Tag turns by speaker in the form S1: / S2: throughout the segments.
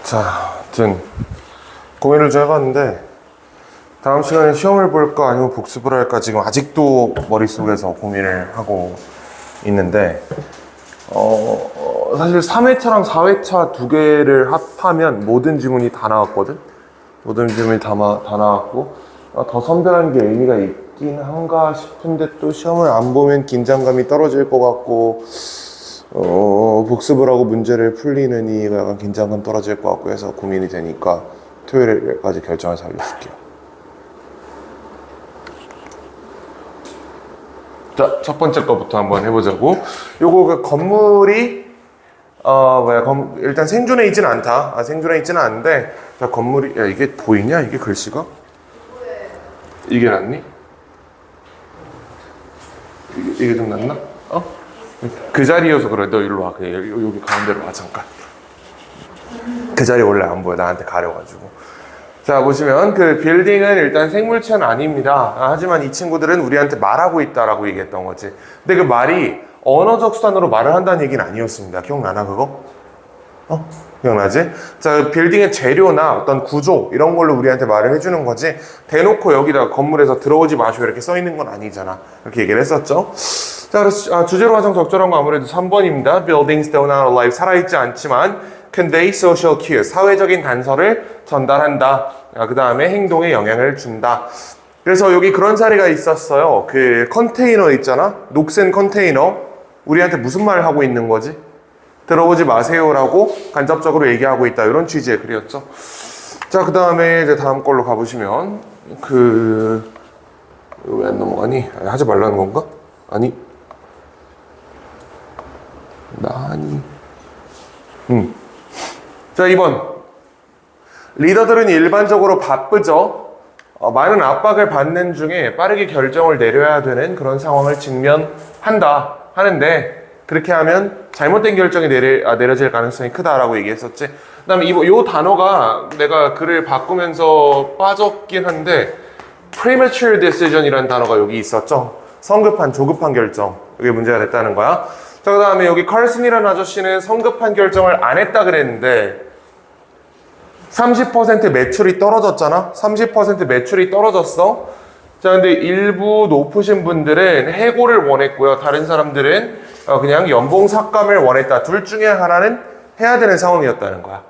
S1: 자, 아무튼 고민을 좀 해봤는데 다음 시간에 시험을 볼까 아니면 복습을 할까 지금 아직도 머릿속에서 고민을 하고 있는데 사실 3회차랑 4회차 두 개를 합하면 모든 지문이 다 나왔거든? 모든 지문이 다 나왔고 더 선별하는 게 의미가 있긴 한가 싶은데 또 시험을 안 보면 긴장감이 떨어질 것 같고 복습을 하고 문제를 풀리는 이가 약간 긴장감 떨어질 것 같고 해서 고민이 되니까 토요일까지 결정해서 알려줄게요. 자, 첫 번째 거부터 한번 해보자고. 요거 그 건물이 일단 생존해 있지는 않다. 생존해 있지는 않은데 자, 건물이 야, 이게 보이냐? 이게 글씨가? 이게 낫니? 이게 좀 낫나? 그 자리여서 그래. 너 일로 와. 그냥 여기 가운데로 와 잠깐. 그 자리 원래 안 보여. 나한테 가려가지고. 자, 보시면 그 빌딩은 일단 생물체는 아닙니다. 하지만 이 친구들은 우리한테 말하고 있다라고 얘기했던 거지. 근데 그 말이 언어적 수단으로 말을 한다는 얘기는 아니었습니다. 기억나나 그거? 기억나지? 자, 빌딩의 재료나 어떤 구조 이런 걸로 우리한테 말을 해주는 거지 대놓고 여기다 건물에서 들어오지 마시오 이렇게 써 있는 건 아니잖아. 이렇게 얘기를 했었죠. 자, 그래서 주제로 가장 적절한 거 아무래도 3번입니다. Buildings do not alive. 살아있지 않지만 convey social cues. 사회적인 단서를 전달한다. 그 다음에 행동에 영향을 준다. 그래서 여기 그런 사례가 있었어요. 그 컨테이너 있잖아. 녹슨 컨테이너. 우리한테 무슨 말을 하고 있는 거지? 들어오지 마세요라고 간접적으로 얘기하고 있다. 이런 취지의 글이었죠. 자, 그 다음에 이제 다음 걸로 가보시면 왜 안 넘어가니? 하지 말라는 건가? 아니. 자, 2번. 리더들은 일반적으로 바쁘죠. 많은 압박을 받는 중에 빠르게 결정을 내려야 되는 그런 상황을 직면한다 하는데 그렇게 하면 잘못된 결정이 내려질 가능성이 크다라고 얘기했었지. 그 다음에 이 단어가 내가 글을 바꾸면서 빠졌긴 한데 premature decision이라는 단어가 여기 있었죠. 성급한, 조급한 결정. 이게 문제가 됐다는 거야. 자, 그 다음에 여기 칼슨이라는 아저씨는 성급한 결정을 안 했다 그랬는데 30% 매출이 떨어졌잖아? 30% 매출이 떨어졌어. 자, 근데 일부 높으신 분들은 해고를 원했고요. 다른 사람들은 그냥 연봉 삭감을 원했다. 둘 중에 하나는 해야 되는 상황이었다는 거야.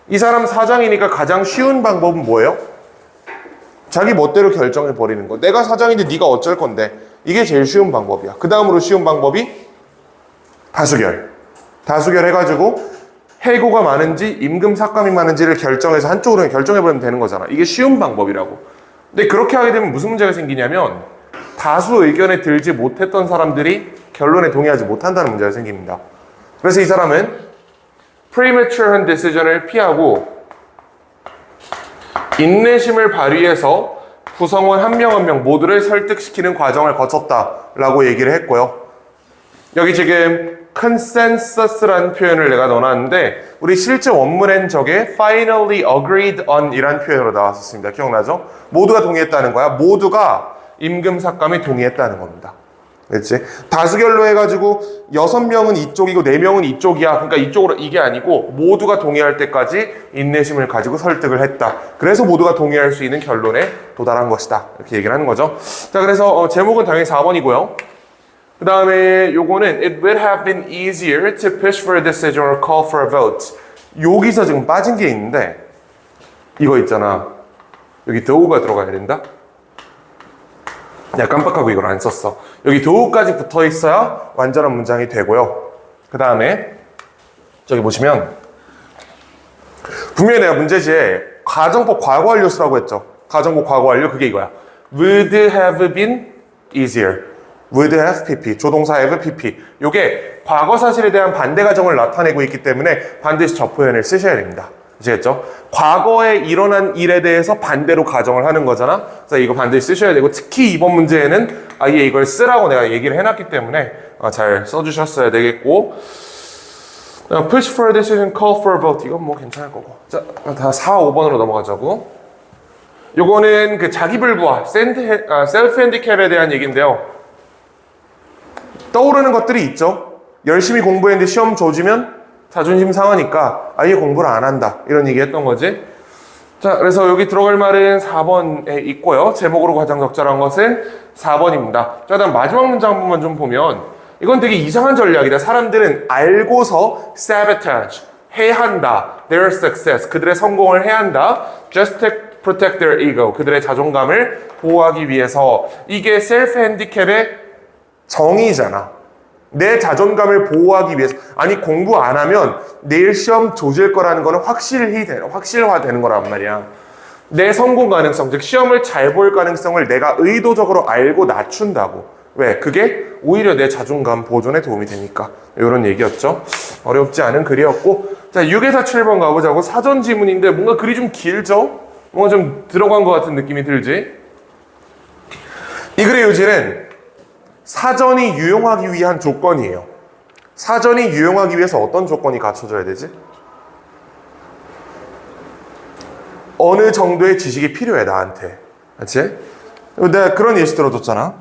S1: 이 사람 사장이니까 가장 쉬운 방법은 뭐예요? 자기 멋대로 결정해 버리는 거. 내가 사장인데 네가 어쩔 건데. 이게 제일 쉬운 방법이야. 그 다음으로 쉬운 방법이 다수결. 다수결 해가지고 해고가 많은지 임금 삭감이 많은지를 결정해서 한쪽으로 결정해버리면 되는 거잖아. 이게 쉬운 방법이라고. 근데 그렇게 하게 되면 무슨 문제가 생기냐면 다수 의견에 들지 못했던 사람들이 결론에 동의하지 못한다는 문제가 생깁니다. 그래서 이 사람은 premature decision을 피하고 인내심을 발휘해서 구성원 한 명 한 명 모두를 설득시키는 과정을 거쳤다라고 얘기를 했고요. 여기 지금 consensus라는 표현을 내가 넣어놨는데 우리 실제 원문엔 저게 finally agreed on 이란 표현으로 나왔었습니다. 기억나죠? 모두가 동의했다는 거야. 모두가 임금 삭감에 동의했다는 겁니다. 그렇지? 다수결로 해가지고 6명은 이쪽이고 4명은 이쪽이야. 그러니까 이쪽으로 이게 아니고 모두가 동의할 때까지 인내심을 가지고 설득을 했다. 그래서 모두가 동의할 수 있는 결론에 도달한 것이다. 이렇게 얘기를 하는 거죠. 자, 그래서 제목은 당연히 4번이고요. 그 다음에 요거는 It would have been easier to push for a decision or call for a vote. 여기서 지금 빠진 게 있는데 이거 있잖아. 여기 do가 들어가야 된다. 내가 깜빡하고 이걸 안 썼어. 여기 do까지 붙어 있어야 완전한 문장이 되고요. 그 다음에 저기 보시면 분명히 내가 문제지에 가정법 과거 완료 쓰라고 했죠. 가정법 과거 완료 그게 이거야. Would have been easier. would have pp, 조동사 have pp. 요게 과거 사실에 대한 반대 가정을 나타내고 있기 때문에 반드시 저 표현을 쓰셔야 됩니다. 아시겠죠? 과거에 일어난 일에 대해서 반대로 가정을 하는 거잖아. 그래서 이거 반드시 쓰셔야 되고 특히 이번 문제에는 아예 이걸 쓰라고 내가 얘기를 해놨기 때문에 잘 써주셨어야 되겠고 push for a decision, call for a vote 이건 뭐 괜찮을 거고. 자, 다 4, 5번으로 넘어가자고. 요거는 그 자기불구화, 셀프 핸디캡에 대한 얘기인데요. 떠오르는 것들이 있죠. 열심히 공부했는데 시험 조지면 자존심 상하니까 아예 공부를 안 한다. 이런 얘기 했던 거지. 자, 그래서 여기 들어갈 말은 4번에 있고요. 제목으로 가장 적절한 것은 4번입니다. 자, 그다음 마지막 문장 한 번만 좀 보면 이건 되게 이상한 전략이다. 사람들은 알고서 sabotage, 해한다. their success, 그들의 성공을 해한다. just to protect their ego, 그들의 자존감을 보호하기 위해서. 이게 self handicap의 정의잖아. 내 자존감을 보호하기 위해서. 아니, 공부 안 하면 내일 시험 조질 거라는 거는 확실화되는 거란 말이야. 내 성공 가능성, 즉 시험을 잘 볼 가능성을 내가 의도적으로 알고 낮춘다고. 왜? 그게 오히려 내 자존감 보존에 도움이 되니까. 이런 얘기였죠. 어렵지 않은 글이었고. 자, 6에서 7번 가보자고. 사전 지문인데 뭔가 글이 좀 길죠? 뭔가 좀 들어간 것 같은 느낌이 들지? 이 글의 요지는 사전이 유용하기 위한 조건이에요. 사전이 유용하기 위해서 어떤 조건이 갖춰져야 되지? 어느 정도의 지식이 필요해, 나한테. 그치? 내가 그런 예시 들어줬잖아.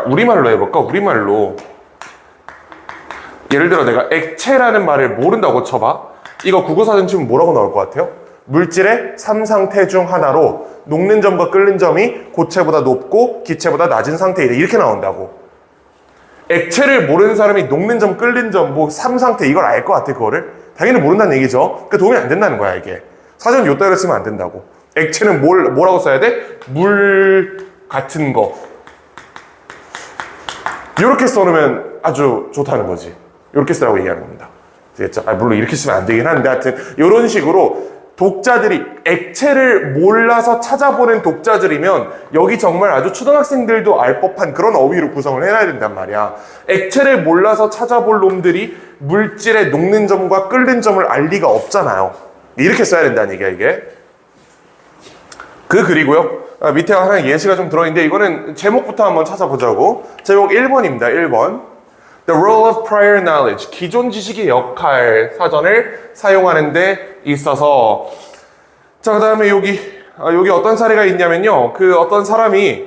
S1: 우리말로 해볼까? 우리말로. 예를 들어 내가 액체라는 말을 모른다고 쳐봐. 이거 국어사전 치면 뭐라고 나올 것 같아요? 물질의 3상태 중 하나로 녹는 점과 끓는 점이 고체보다 높고 기체보다 낮은 상태이다. 이렇게 나온다고. 액체를 모르는 사람이 녹는 점, 끓는 점, 3상태 이걸 알 것 같아, 그거를? 당연히 모른다는 얘기죠. 그러니까 도움이 안 된다는 거야, 이게. 사전 요따위로 쓰면 안 된다고. 액체는 뭐라고 써야 돼? 물 같은 거. 이렇게 써놓으면 아주 좋다는 거지. 이렇게 쓰라고 얘기하는 겁니다. 되겠죠? 물론 이렇게 쓰면 안 되긴 하는데, 하여튼 이런 식으로 독자들이 액체를 몰라서 찾아보는 독자들이면 여기 정말 아주 초등학생들도 알 법한 그런 어휘로 구성을 해놔야 된단 말이야. 액체를 몰라서 찾아볼 놈들이 물질의 녹는 점과 끓는 점을 알 리가 없잖아요. 이렇게 써야 된다는 얘기야, 이게. 그 글이고요. 밑에 하나 예시가 좀 들어있는데 이거는 제목부터 한번 찾아보자고. 제목 1번입니다. 1번. The role of prior knowledge. 기존 지식의 역할. 사전을 사용하는 데 있어서. 자, 그 다음에 여기 어떤 사례가 있냐면요. 어떤 사람이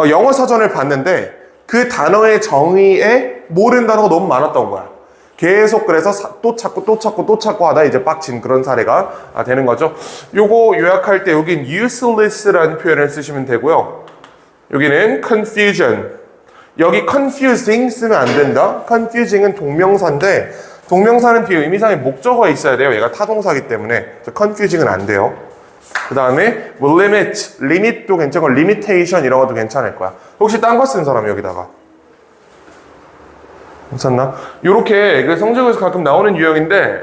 S1: 영어 사전을 봤는데 그 단어의 정의에 모르는 단어가 너무 많았던 거야. 계속 그래서 또 찾고 하다 이제 빡친 그런 사례가 되는 거죠. 요거 요약할 때 여긴 useless라는 표현을 쓰시면 되고요. 여기는 confusion. 여기 confusing 쓰면 안 된다. confusing은 동명사인데 동명사는 뒤에 의미상의 목적어가 있어야 돼요. 얘가 타동사기 때문에 confusing은 안 돼요. 그 다음에 limit도 괜찮고 limitation 이런 것도 괜찮을 거야. 혹시 딴 거 쓴 사람 여기다가 괜찮나? 요렇게 성적에서 가끔 나오는 유형인데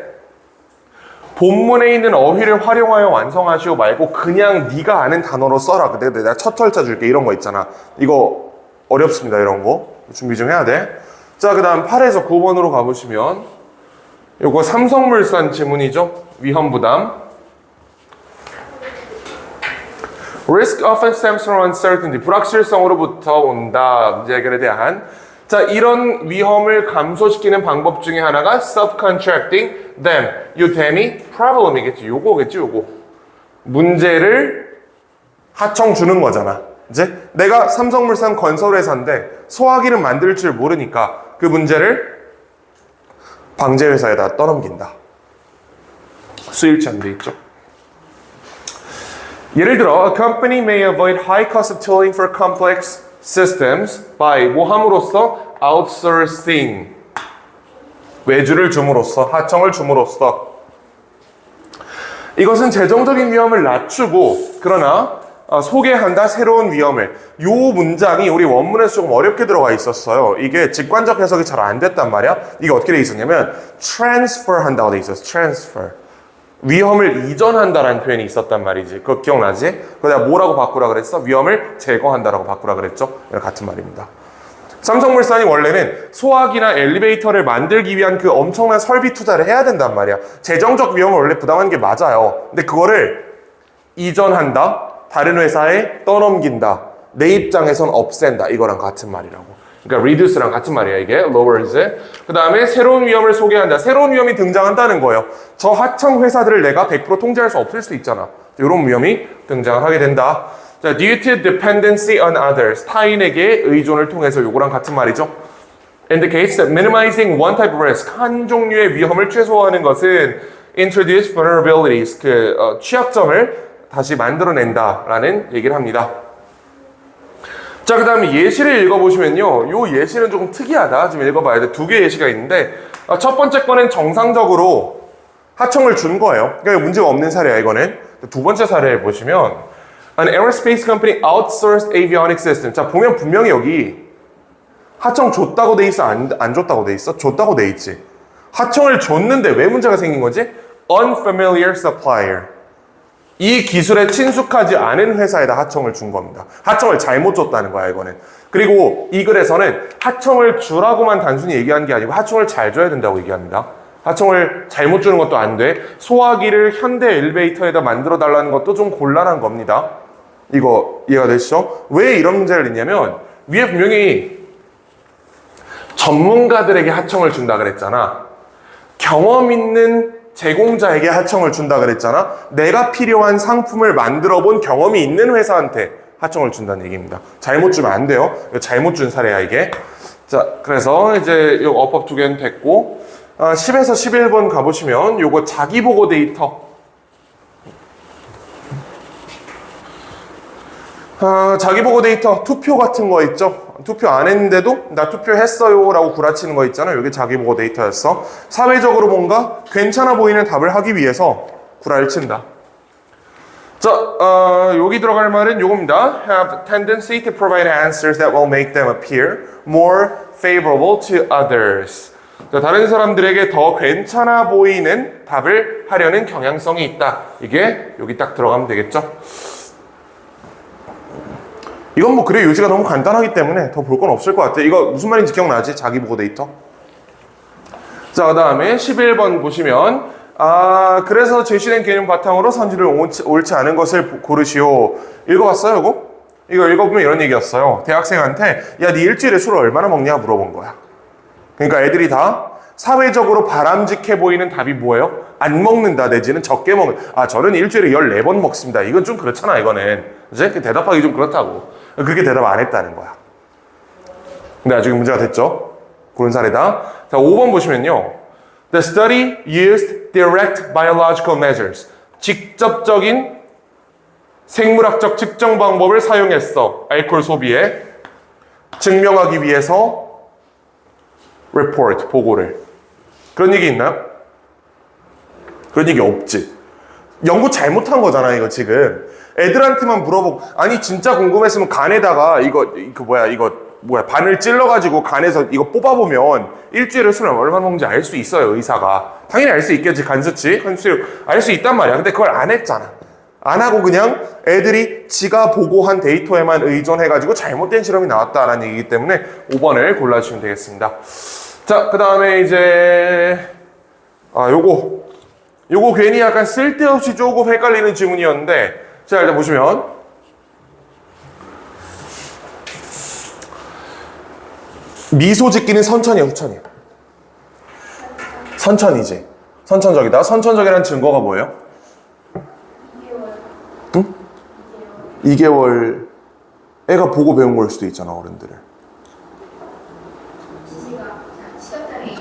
S1: 본문에 있는 어휘를 활용하여 완성하시오 말고 그냥 네가 아는 단어로 써라. 근데 내가 첫 절차 줄게 이런 거 있잖아. 이거 어렵습니다. 이런 거 준비 좀 해야 돼. 자, 그 다음 8에서 9번으로 가보시면 요거 삼성물산 지문이죠. 위험부담. Risk often stems from uncertainty. 불확실성으로부터 온다. 문제 해결에 대한. 자, 이런 위험을 감소시키는 방법 중에 하나가 subcontracting them. 요 them이 problem이겠지. 요거겠지, 요거. 문제를 하청 주는 거잖아. 이제 내가 삼성물산 건설회사인데 소화기를 만들 줄 모르니까 그 문제를 방제회사에다 떠넘긴다. 수일치 안 돼 있죠. 예를 들어, a company may avoid high cost of tooling for complex systems by 뭐 함으로써 outsourcing 외주를 줌으로써 하청을 줌으로써 이것은 재정적인 위험을 낮추고 그러나 소개한다 새로운 위험을. 요 문장이 우리 원문에서 조금 어렵게 들어가 있었어요. 이게 직관적 해석이 잘 안 됐단 말이야. 이게 어떻게 돼 있었냐면 transfer 한다고 돼 있었어. transfer. 위험을 이전한다라는 표현이 있었단 말이지. 그거 기억나지? 그거 내가 뭐라고 바꾸라 그랬어? 위험을 제거한다라고 바꾸라 그랬죠? 같은 말입니다. 삼성물산이 원래는 소화기나 엘리베이터를 만들기 위한 그 엄청난 설비 투자를 해야 된단 말이야. 재정적 위험을 원래 부담하는 게 맞아요. 근데 그거를 이전한다, 다른 회사에 떠넘긴다, 내 입장에선 없앤다, 이거랑 같은 말이라고. 그러니까 reduce랑 같은 말이야, 이게. lowers. 그 다음에 새로운 위험을 소개한다. 새로운 위험이 등장한다는 거예요. 저 하청 회사들을 내가 100% 통제할 수 없을 수 있잖아. 이런 위험이 등장을 하게 된다. 자, due to dependency on others. 타인에게 의존을 통해서 요거랑 같은 말이죠. indicates that minimizing one type of risk. 한 종류의 위험을 최소화하는 것은 introduce vulnerabilities. 취약점을 다시 만들어낸다라는 얘기를 합니다. 자, 그 다음에 예시를 읽어보시면요. 요 예시는 조금 특이하다. 좀 읽어봐야 돼. 두 개의 예시가 있는데, 첫 번째 거는 정상적으로 하청을 준 거예요. 그러니까 문제가 없는 사례야, 이거는. 두 번째 사례를 보시면, an aerospace company outsourced avionics system. 자, 보면 분명히 여기 하청 줬다고 돼 있어? 안 줬다고 돼 있어? 줬다고 돼 있지. 하청을 줬는데 왜 문제가 생긴 거지? unfamiliar supplier. 이 기술에 친숙하지 않은 회사에다 하청을 준 겁니다. 하청을 잘못 줬다는 거야, 이거는. 그리고 이 글에서는 하청을 주라고만 단순히 얘기한 게 아니고 하청을 잘 줘야 된다고 얘기합니다. 하청을 잘못 주는 것도 안 돼. 소화기를 현대 엘리베이터에다 만들어 달라는 것도 좀 곤란한 겁니다. 이거 이해가 되시죠? 왜 이런 문제를 냈냐면 위에 분명히 전문가들에게 하청을 준다 그랬잖아. 경험 있는 제공자에게 하청을 준다 그랬잖아. 내가 필요한 상품을 만들어 본 경험이 있는 회사한테 하청을 준다는 얘기입니다. 잘못 주면 안 돼요. 잘못 준 사례야, 이게. 자, 그래서 이제 요 어법 두 개는 됐고, 10에서 11번 가보시면 요거 자기보고 데이터. 자기보고 데이터, 투표 같은 거 있죠? 투표 안 했는데도 나 투표했어요 라고 구라치는 거 있잖아요. 이게 자기보고 데이터였어. 사회적으로 뭔가 괜찮아 보이는 답을 하기 위해서 구라를 친다. 자, 여기 들어갈 말은 요겁니다. Have tendency to provide answers that will make them appear more favorable to others. 자, 다른 사람들에게 더 괜찮아 보이는 답을 하려는 경향성이 있다. 이게 여기 딱 들어가면 되겠죠. 이건 뭐 그래 요지가 너무 간단하기 때문에 더 볼 건 없을 것 같아. 이거 무슨 말인지 기억나지? 자기보고 데이터. 자, 그 다음에 11번 보시면 그래서 제시된 개념 바탕으로 선지를 옳지 않은 것을 고르시오. 읽어봤어요, 이거? 이거 읽어보면 이런 얘기였어요. 대학생한테 야, 네 일주일에 술을 얼마나 먹냐 물어본 거야. 그러니까 애들이 다 사회적으로 바람직해 보이는 답이 뭐예요? 안 먹는다 내지는 적게 먹는다. 저는 일주일에 14번 먹습니다. 이건 좀 그렇잖아, 이거는. 그치? 대답하기 좀 그렇다고. 그렇게 대답 안 했다는 거야. 근데 나중에 문제가 됐죠? 그런 사례다. 자, 5번 보시면요. The study used direct biological measures. 직접적인 생물학적 측정 방법을 사용했어. 알코올 소비에. 증명하기 위해서 report, 보고를. 그런 얘기 있나요? 그런 얘기 없지. 연구 잘못한 거잖아, 이거 지금. 애들한테만 물어보고, 아니, 진짜 궁금했으면 간에다가 이거 바늘 찔러가지고 간에서 이거 뽑아보면 일주일에 술을 얼마나 먹는지 알 수 있어요, 의사가. 당연히 알 수 있겠지, 간 수치. 알 수 있단 말이야. 근데 그걸 안 했잖아. 안 하고 그냥 애들이 지가 보고한 데이터에만 의존해가지고 잘못된 실험이 나왔다라는 얘기이기 때문에 5번을 골라주시면 되겠습니다. 자, 그 다음에 이제, 요거 괜히 약간 쓸데없이 조금 헷갈리는 질문이었는데, 자, 일단 보시면, 미소 짓기는 선천이야, 후천이야? 선천이지. 선천적이다. 선천적이라는 증거가 뭐예요? 2개월. 응? 2개월. 애가 보고 배운 걸 수도 있잖아, 어른들을.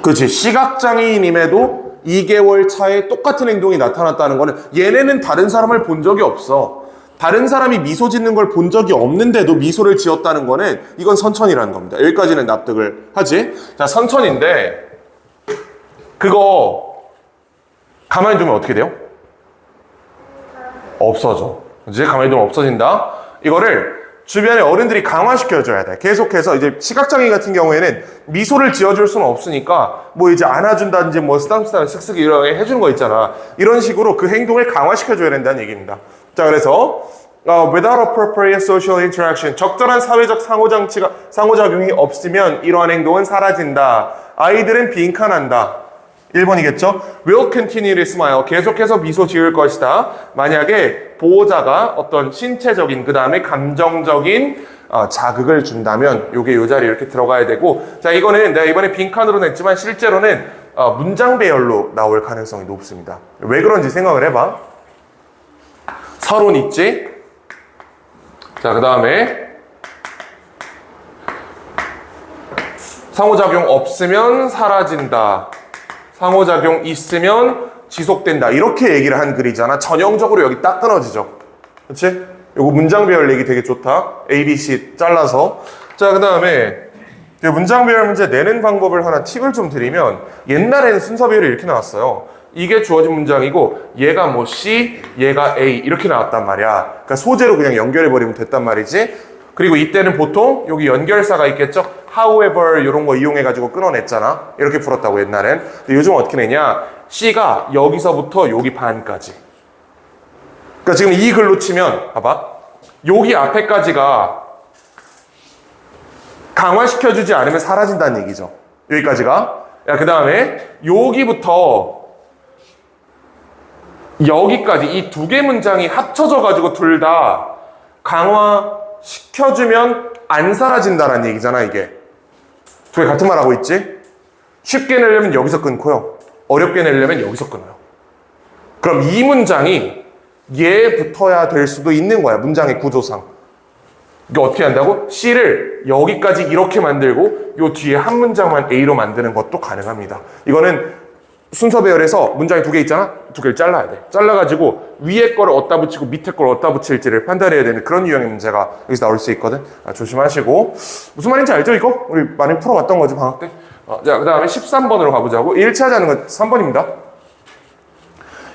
S1: 그렇지. 시각장애인임에도 2개월 차에 똑같은 행동이 나타났다는 거는 얘네는 다른 사람을 본 적이 없어. 다른 사람이 미소 짓는 걸 본 적이 없는데도 미소를 지었다는 거는 이건 선천이라는 겁니다. 여기까지는 납득을 하지. 자, 선천인데 그거 가만히 두면 어떻게 돼요? 없어져. 이제 가만히 두면 없어진다. 이거를 주변에 어른들이 강화시켜줘야 돼. 계속해서 이제 시각장애인 같은 경우에는 미소를 지어줄 수는 없으니까 뭐 이제 안아준다든지 뭐 쓰담쓰담 쓱쓱 이렇게 해주는 거 있잖아. 이런 식으로 그 행동을 강화시켜줘야 된다는 얘기입니다. 자, 그래서 without appropriate social interaction, 적절한 사회적 상호작용이 없으면 이러한 행동은 사라진다. 아이들은 빈칸한다. 1번이겠죠? will continue to smile. 계속해서 미소 지을 것이다. 만약에 보호자가 어떤 신체적인 그 다음에 감정적인 자극을 준다면 요게 요 자리에 이렇게 들어가야 되고, 자, 이거는 내가 이번에 빈칸으로 냈지만 실제로는 문장 배열로 나올 가능성이 높습니다. 왜 그런지 생각을 해봐. 서론 있지? 자, 그 다음에 상호작용 없으면 사라진다. 상호작용 있으면 지속된다. 이렇게 얘기를 한 글이잖아. 전형적으로 여기 딱 끊어지죠. 그렇지? 요거 문장 배열 얘기 되게 좋다. A, B, C 잘라서. 자, 그 다음에 문장 배열 문제 내는 방법을 하나 팁을 좀 드리면 옛날에는 순서 배열이 이렇게 나왔어요. 이게 주어진 문장이고 얘가 뭐 C, 얘가 A 이렇게 나왔단 말이야. 그러니까 소재로 그냥 연결해버리면 됐단 말이지. 그리고 이때는 보통 여기 연결사가 있겠죠. however 이런 거 이용해가지고 끊어냈잖아. 이렇게 풀었다고 옛날엔. 근데 요즘 어떻게 내냐. C가 여기서부터 여기 반까지. 그러니까 지금 이 글로 치면 봐봐. 여기 앞에까지가 강화시켜주지 않으면 사라진다는 얘기죠. 여기까지가. 야, 그 다음에 여기부터 여기까지 이 두 개 문장이 합쳐져가지고 둘 다 강화시켜주면 안 사라진다라는 얘기잖아, 이게. 두 개 같은 말 하고 있지? 쉽게 내려면 여기서 끊고요. 어렵게 내려면 여기서 끊어요. 그럼 이 문장이 얘 붙어야 될 수도 있는 거야, 문장의 구조상. 이게 어떻게 한다고? C를 여기까지 이렇게 만들고 요 뒤에 한 문장만 A로 만드는 것도 가능합니다. 이거는 순서 배열에서 문장이 두 개 있잖아? 두 개를 잘라야 돼. 잘라가지고 위에 거를 어디다 붙이고 밑에 거를 어디다 붙일지를 판단해야 되는 그런 유형의 문제가 여기서 나올 수 있거든. 조심하시고. 무슨 말인지 알죠, 이거? 우리 많이 풀어왔던 거지, 방학 때. 자, 그 다음에 13번으로 가보자고. 1차 하자는 건 3번입니다.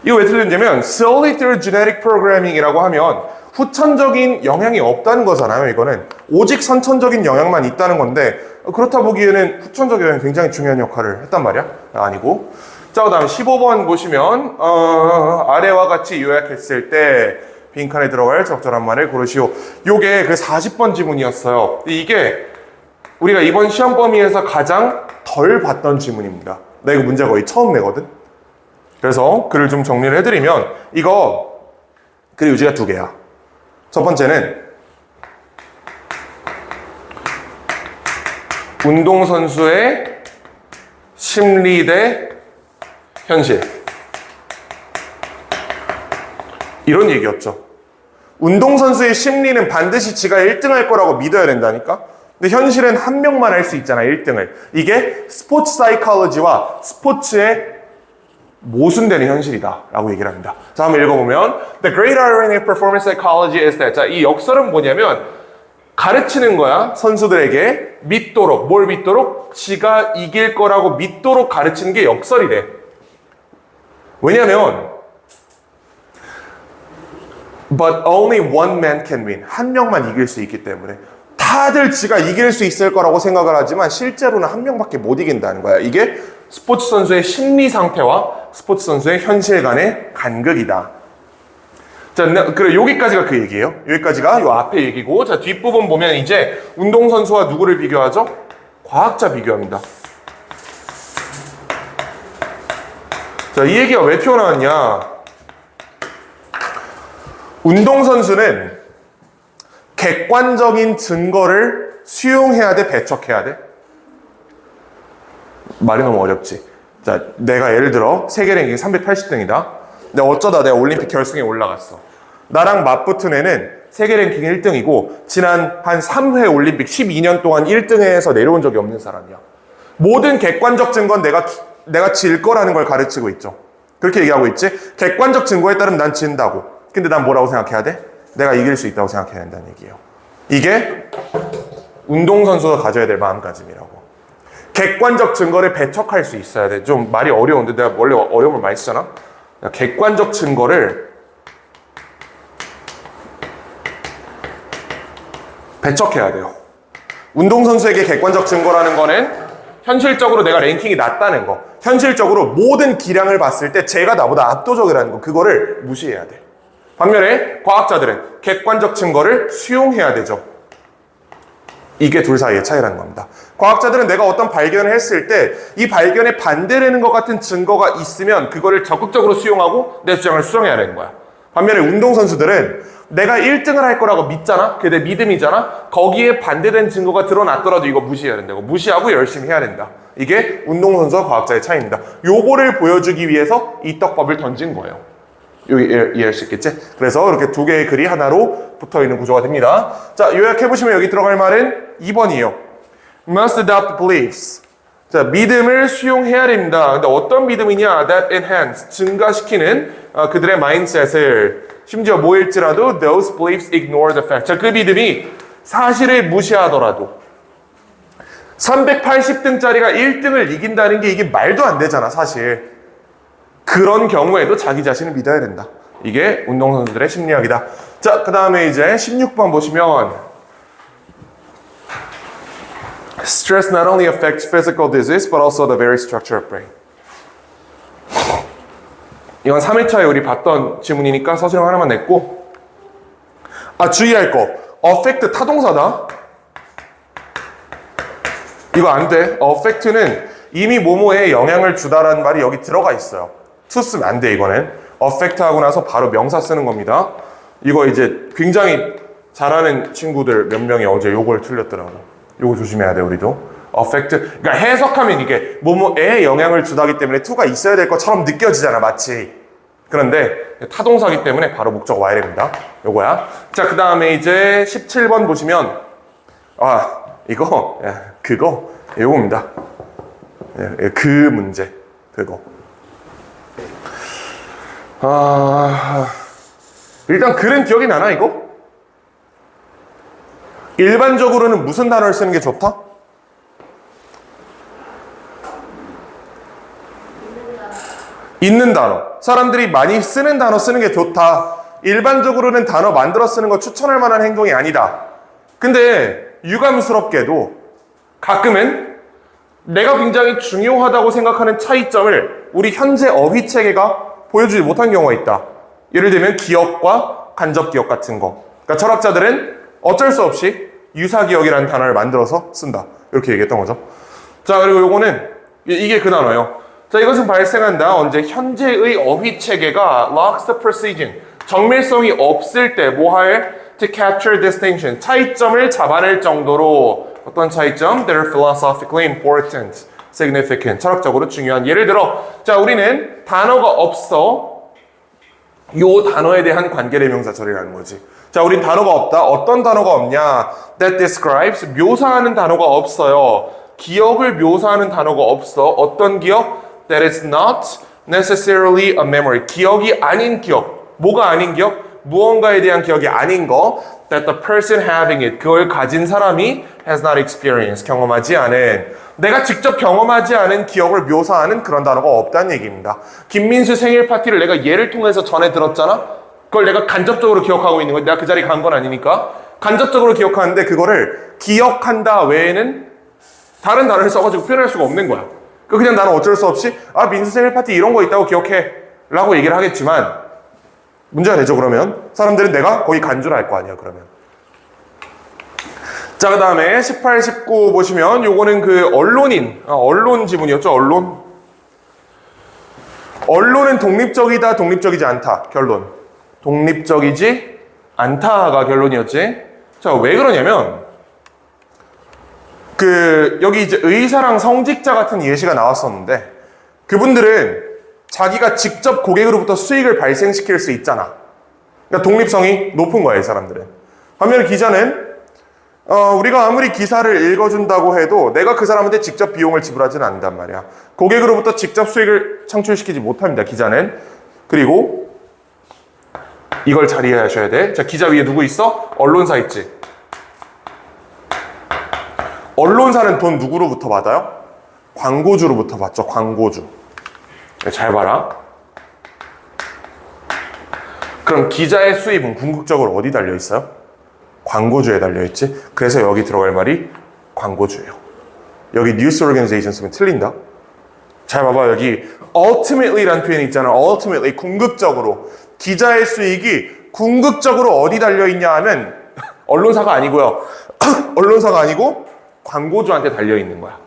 S1: 이거 왜 틀렸냐면 solely through genetic programming이라고 하면 후천적인 영향이 없다는 거잖아요. 이거는 오직 선천적인 영향만 있다는 건데 그렇다 보기에는 후천적 영향이 굉장히 중요한 역할을 했단 말이야. 아니고. 자, 그 다음 15번 보시면 아래와 같이 요약했을 때 빈칸에 들어갈 적절한 말을 고르시오. 요게 그 40번 지문이었어요. 이게 우리가 이번 시험 범위에서 가장 덜 봤던 지문입니다. 나 이거 문제 거의 처음 내거든. 그래서 글을 좀 정리를 해드리면 이거 글 유지가 두 개야. 첫 번째는 운동선수의 심리 대 현실. 이런 얘기였죠. 운동선수의 심리는 반드시 지가 1등 할 거라고 믿어야 된다니까? 근데 현실은 한 명만 할 수 있잖아, 1등을. 이게 스포츠 사이콜로지와 스포츠의 모순되는 현실이다 라고 얘기를 합니다. 자, 한번 읽어보면 The great irony of performance psychology is that. 자, 이 역설은 뭐냐면 가르치는 거야. 선수들에게 믿도록. 뭘 믿도록? 지가 이길 거라고 믿도록 가르치는 게 역설이래. 왜냐면 But only one man can win. 한 명만 이길 수 있기 때문에 다들 지가 이길 수 있을 거라고 생각을 하지만 실제로는 한 명밖에 못 이긴다는 거야. 이게 스포츠 선수의 심리 상태와 스포츠 선수의 현실 간의 간극이다. 자, 그래 여기까지가 그 얘기예요. 여기까지가 요 앞에 얘기고, 자 뒷부분 보면 이제 운동선수와 누구를 비교하죠? 과학자 비교합니다. 자, 이 얘기가 왜 튀어나왔냐? 운동선수는 객관적인 증거를 수용해야 돼, 배척해야 돼? 말이 너무 어렵지. 자, 내가 예를 들어 세계 랭킹 380등이다. 근데 어쩌다 내가 올림픽 결승에 올라갔어. 나랑 맞붙은 애는 세계 랭킹 1등이고 지난 한 3회 올림픽 12년 동안 1등에서 내려온 적이 없는 사람이야. 모든 객관적 증거는 내가 질 거라는 걸 가르치고 있죠. 그렇게 얘기하고 있지. 객관적 증거에 따르면 난 진다고. 근데 난 뭐라고 생각해야 돼? 내가 이길 수 있다고 생각해야 된다는 얘기예요. 이게 운동선수가 가져야 될 마음가짐이라고. 객관적 증거를 배척할 수 있어야 돼. 좀 말이 어려운데 내가 원래 어려움을 많이 쓰잖아. 객관적 증거를 배척해야 돼요. 운동선수에게 객관적 증거라는 거는 현실적으로 내가 랭킹이 낮다는 거, 현실적으로 모든 기량을 봤을 때 제가 나보다 압도적이라는 거, 그거를 무시해야 돼. 반면에 과학자들은 객관적 증거를 수용해야 되죠. 이게 둘 사이의 차이라는 겁니다. 과학자들은 내가 어떤 발견을 했을 때 이 발견에 반대되는 것 같은 증거가 있으면 그거를 적극적으로 수용하고 내 주장을 수정해야 되는 거야. 반면에 운동선수들은 내가 1등을 할 거라고 믿잖아? 그게 내 믿음이잖아? 거기에 반대된 증거가 드러났더라도 이거 무시해야 된다고. 무시하고 열심히 해야 된다. 이게 운동선수와 과학자의 차이입니다. 요거를 보여주기 위해서 이 떡밥을 던진 거예요. 여기 이해할 수 있겠지? 그래서 이렇게 두 개의 글이 하나로 붙어있는 구조가 됩니다. 자, 요약해보시면 여기 들어갈 말은 2번이에요. Must adopt beliefs. 자, 믿음을 수용해야 됩니다. 근데 어떤 믿음이냐? That enhance, 증가시키는 그들의 마인드셋을, 심지어 뭐일지라도 those beliefs ignore the fact. 자, 그 믿음이 사실을 무시하더라도 380등짜리가 1등을 이긴다는 게 이게 말도 안 되잖아, 사실. 그런 경우에도 자기 자신을 믿어야 된다. 이게 운동선수들의 심리학이다. 자, 그 다음에 이제 16번 보시면 Stress not only affects physical disease but also the very structure of brain. 이건 3회차에 우리 봤던 지문이니까 서술형 하나만 냈고, 주의할 거 affect 타동사다. 이거 안 돼. affect는 이미 뭐뭐에 영향을 주다라는 말이 여기 들어가 있어요. to 쓰면 안 돼. 이거는 affect 하고 나서 바로 명사 쓰는 겁니다. 이거 이제 굉장히 잘하는 친구들 몇 명이 어제 요걸 틀렸더라고. 요거 조심해야 돼, 우리도. affect, 그러니까 해석하면 이게 뭐뭐에 영향을 주다기 때문에 to가 있어야 될 것처럼 느껴지잖아, 마치. 그런데 타동사기 때문에 바로 목적 와야 됩니다. 요거야. 자, 그 다음에 이제 17번 보시면 이거 그거 요겁니다. 그 문제 그거. 일단 글은 기억이 나나 이거? 일반적으로는 무슨 단어를 쓰는 게 좋다? 있는 단어. 사람들이 많이 쓰는 단어 쓰는 게 좋다. 일반적으로는 단어 만들어 쓰는 거 추천할 만한 행동이 아니다. 근데 유감스럽게도 가끔은 내가 굉장히 중요하다고 생각하는 차이점을 우리 현재 어휘 체계가 보여주지 못한 경우가 있다. 예를 들면 기억과 간접기억 같은 거. 그러니까 철학자들은 어쩔 수 없이 유사기억이라는 단어를 만들어서 쓴다. 이렇게 얘기했던 거죠. 자, 그리고 요거는 이게 그 단어예요. 자, 이것은 발생한다. 언제? 현재의 어휘 체계가 lacks the precision. 정밀성이 없을 때 뭐 할? To capture distinction. 차이점을 잡아낼 정도로 어떤 차이점? That are philosophically important, significant. 철학적으로 중요한. 예를 들어, 자, 우리는 단어가 없어. 요 단어에 대한 관계대명사 처리라는 거지. 자, 우린 단어가 없다. 어떤 단어가 없냐? That describes. 묘사하는 단어가 없어요. 기억을 묘사하는 단어가 없어. 어떤 기억? That is not necessarily a memory. 기억이 아닌 기억. 뭐가 아닌 기억? 무언가에 대한 기억이 아닌 거. That the person having it. 그걸 가진 사람이 has not experienced. 경험하지 않은. 내가 직접 경험하지 않은 기억을 묘사하는 그런 단어가 없다는 얘기입니다. 김민수 생일 파티를 내가 얘를 통해서 전해 들었잖아? 그걸 내가 간접적으로 기억하고 있는 거야. 내가 그 자리에 간 건 아니니까. 간접적으로 기억하는데 그거를 기억한다 외에는 다른 단어를 써가지고 표현할 수가 없는 거야. 그냥 나는 어쩔 수 없이 민수 생일 파티 이런 거 있다고 기억해 라고 얘기를 하겠지만 문제가 되죠. 그러면 사람들은 내가 거기 간 줄 알 거 아니야. 그러면 자, 그 다음에 18, 19 보시면 요거는 그 언론 지문이었죠. 언론은 독립적이다, 독립적이지 않다. 결론. 독립적이지 않다가 결론이었지. 자, 왜 그러냐면 여기 이제 의사랑 성직자 같은 예시가 나왔었는데 그분들은 자기가 직접 고객으로부터 수익을 발생시킬 수 있잖아. 그러니까 독립성이 높은 거야, 이 사람들은. 반면에 기자는 우리가 아무리 기사를 읽어준다고 해도 내가 그 사람한테 직접 비용을 지불하지는 않는단 말이야. 고객으로부터 직접 수익을 창출시키지 못합니다, 기자는. 그리고 이걸 잘 이해하셔야 돼. 자, 기자 위에 누구 있어? 언론사 있지. 언론사는 돈 누구로부터 받아요? 광고주로부터 받죠. 광고주. 잘 봐라. 그럼 기자의 수입은 궁극적으로 어디 달려 있어요? 광고주에 달려 있지. 그래서 여기 들어갈 말이 광고주예요. 여기 뉴스 오르가니제이션 쓰면 틀린다. 잘 봐봐. 여기 ultimately라는 표현이 있잖아. ultimately, 궁극적으로. 기자의 수익이 궁극적으로 어디 달려 있냐 하면 언론사가 아니고요. 언론사가 아니고 광고주한테 달려 있는 거야.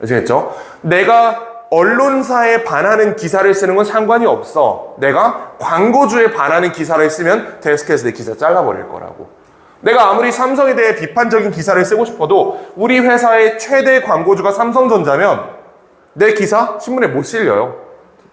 S1: 아시겠죠? 내가 언론사에 반하는 기사를 쓰는 건 상관이 없어. 내가 광고주에 반하는 기사를 쓰면 데스크에서 내 기사 잘라버릴 거라고. 내가 아무리 삼성에 대해 비판적인 기사를 쓰고 싶어도 우리 회사의 최대 광고주가 삼성전자면 내 기사 신문에 못 실려요.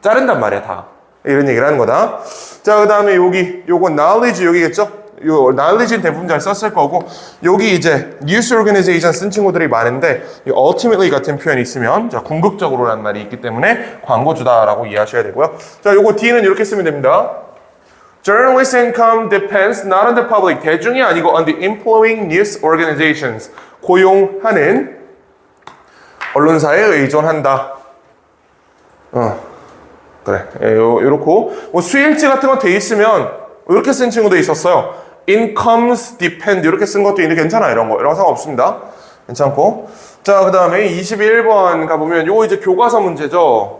S1: 자른단 말이야, 다. 이런 얘기를 하는 거다. 자, 그 다음에 여기 요건 knowledge 여기겠죠? 요 knowledge는 대부분 잘 썼을 거고, 여기 이제 news organization 쓴 친구들이 많은데 이 ultimately 같은 표현이 있으면 자, 궁극적으로라는 말이 있기 때문에 광고주다라고 이해하셔야 되고요. 자, 요거 D는 이렇게 쓰면 됩니다. Journalist income depends not on the public. 대중이 아니고 on the employing news organizations. 고용하는 언론사에 의존한다. 그래. 요렇고. 뭐 수일치 같은 거 돼 있으면 이렇게 쓴 친구도 있었어요. Incomes depend. 이렇게 쓴 것도 있는데 괜찮아. 이런 거 상관없습니다. 괜찮고. 자, 그 다음에 21번 가보면 요거 이제 교과서 문제죠.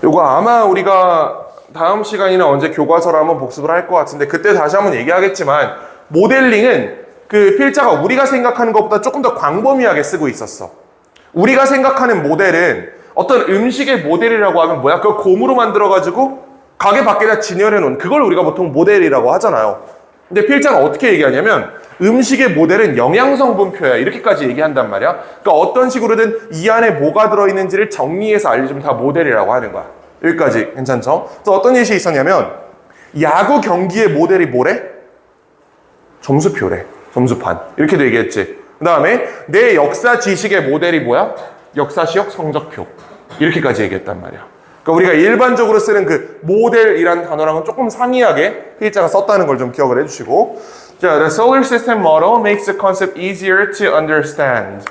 S1: 요거 아마 우리가 다음 시간이나 언제 교과서를 한번 복습을 할 것 같은데 그때 다시 한번 얘기하겠지만 모델링은 그 필자가 우리가 생각하는 것보다 조금 더 광범위하게 쓰고 있었어. 우리가 생각하는 모델은 어떤 음식의 모델이라고 하면 뭐야? 그걸 곰으로 만들어가지고 가게 밖에다 진열해 놓은 그걸 우리가 보통 모델이라고 하잖아요. 근데 필자는 어떻게 얘기하냐면 음식의 모델은 영양성분표야 이렇게까지 얘기한단 말이야. 그러니까 어떤 식으로든 이 안에 뭐가 들어있는지를 정리해서 알려주면 다 모델이라고 하는 거야. 여기까지 괜찮죠? 그래서 어떤 예시 있었냐면 야구 경기의 모델이 뭐래? 점수표래. 점수판. 이렇게도 얘기했지. 그 다음에 내 역사 지식의 모델이 뭐야? 역사시력 성적표. 이렇게까지 얘기했단 말이야. 그러니까 우리가 일반적으로 쓰는 그 모델이란 단어랑은 조금 상이하게 필자가 썼다는 걸 좀 기억을 해주시고. 자, the solar system model makes the concept easier to understand.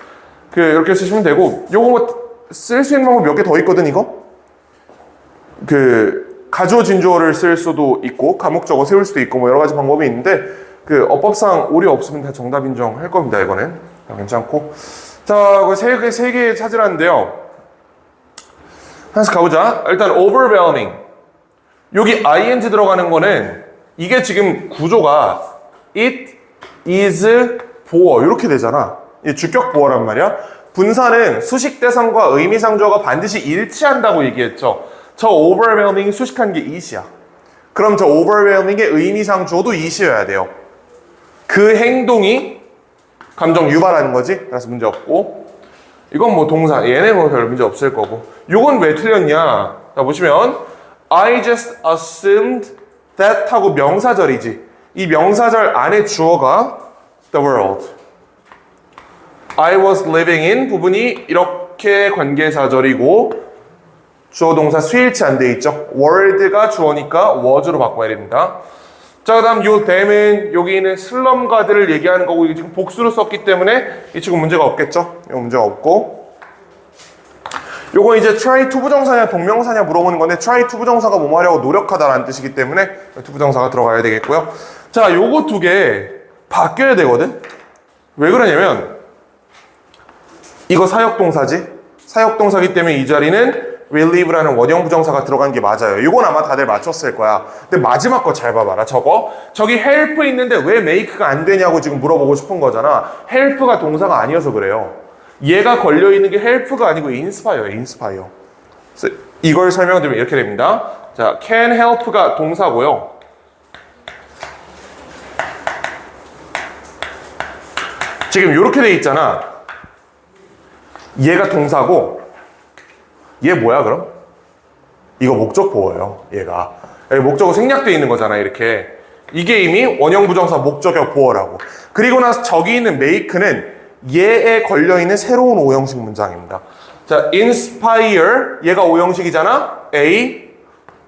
S1: 이렇게 쓰시면 되고, 요거 쓸 수 있는 방법 몇 개 더 있거든, 이거? 가주어 진주어를 쓸 수도 있고, 가목적어 세울 수도 있고, 뭐 여러 가지 방법이 있는데, 어법상 오류 없으면 다 정답 인정할 겁니다, 이거는. 괜찮고. 자, 세 개 찾으라는데요. 하나씩 가보자. 일단 overwhelming. 여기 ing 들어가는 거는 이게 지금 구조가 it is 보어 이렇게 되잖아. 이 주격 보어란 말이야. 분사는 수식 대상과 의미상조가 반드시 일치한다고 얘기했죠. 저 overwhelming 수식한 게 it이야. 그럼 저 overwhelming의 의미상조도 it이어야 돼요. 그 행동이 감정 유발하는 거지. 그래서 문제 없고. 이건 뭐 동사, 얘네 뭐 별 문제 없을 거고. 요건 왜 틀렸냐? 자, 보시면 I just assumed that 하고 명사절이지. 이 명사절 안에 주어가 the world. I was living in 부분이 이렇게 관계사절이고 주어 동사 수일치 안 돼 있죠. world가 주어니까 was로 바꿔야 됩니다. 자, 그 다음 요 them은 여기 있는 슬럼가드를 얘기하는 거고 이게 지금 복수로 썼기 때문에 이 친구 문제가 없겠죠. 이거 문제가 없고 요건 이제 try to 부정사냐 동명사냐 물어보는 건데 try to 부정사가 뭐뭐 하려고 노력하다라는 뜻이기 때문에 to 부정사가 들어가야 되겠고요. 자, 요거 두 개 바뀌어야 되거든. 왜 그러냐면 이거 사역동사지. 사역동사기 때문에 이 자리는 will live라는 원형 부정사가 들어간 게 맞아요. 이건 아마 다들 맞췄을 거야. 근데 마지막 거 잘 봐봐라. 저기 help 있는데 왜 make가 안 되냐고 지금 물어보고 싶은 거잖아. help가 동사가 아니어서 그래요. 얘가 걸려있는 게 help가 아니고 inspire예요. inspire. 그래서 이걸 설명드리면 이렇게 됩니다. 자, can help가 동사고요. 지금 이렇게 돼 있잖아. 얘가 동사고 얘 뭐야 그럼? 이거 목적 보어예요. 얘가 목적어 생략되어 있는 거잖아. 이렇게 이게 이미 원형 부정사 목적어 보어라고. 그리고 나서 저기 있는 make는 얘에 걸려있는 새로운 오형식 문장입니다. 자, inspire 얘가 오형식이잖아. A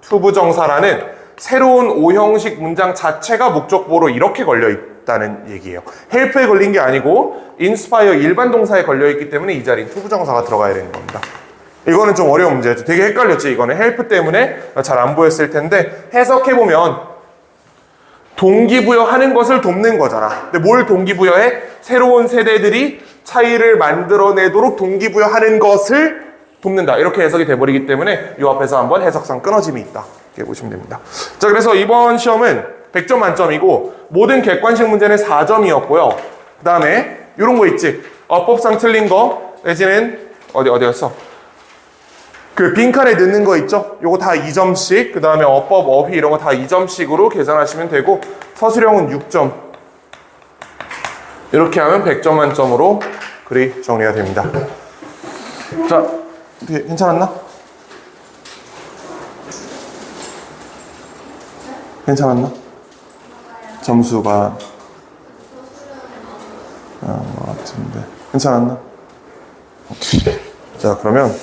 S1: to 부정사라는 새로운 오형식 문장 자체가 목적 보어로 이렇게 걸려있다는 얘기예요. help에 걸린 게 아니고 inspire 일반 동사에 걸려있기 때문에 이 자리에 to 부정사가 들어가야 되는 겁니다. 이거는 좀 어려운 문제죠. 되게 헷갈렸지. 이거는 help 때문에 잘 안 보였을 텐데 해석해보면 동기부여하는 것을 돕는 거잖아. 근데 뭘 동기부여해? 새로운 세대들이 차이를 만들어내도록 동기부여하는 것을 돕는다. 이렇게 해석이 돼버리기 때문에 이 앞에서 한번 해석상 끊어짐이 있다. 이렇게 보시면 됩니다. 자, 그래서 이번 시험은 100점 만점이고 모든 객관식 문제는 4점이었고요. 그 다음에 이런 거 있지. 어법상 틀린 거 내지는 어디 갔어? 빈칸에 넣는 거 있죠? 요거 다 2점씩, 그 다음에 어법, 어휘 이런 거 다 2점씩으로 계산하시면 되고 서술형은 6점. 이렇게 하면 100점 만점으로 글이 정리가 됩니다. 자, 어떻게 괜찮았나? 괜찮았나? 점수가 뭐 같은데 괜찮았나? 오케이. 자 그러면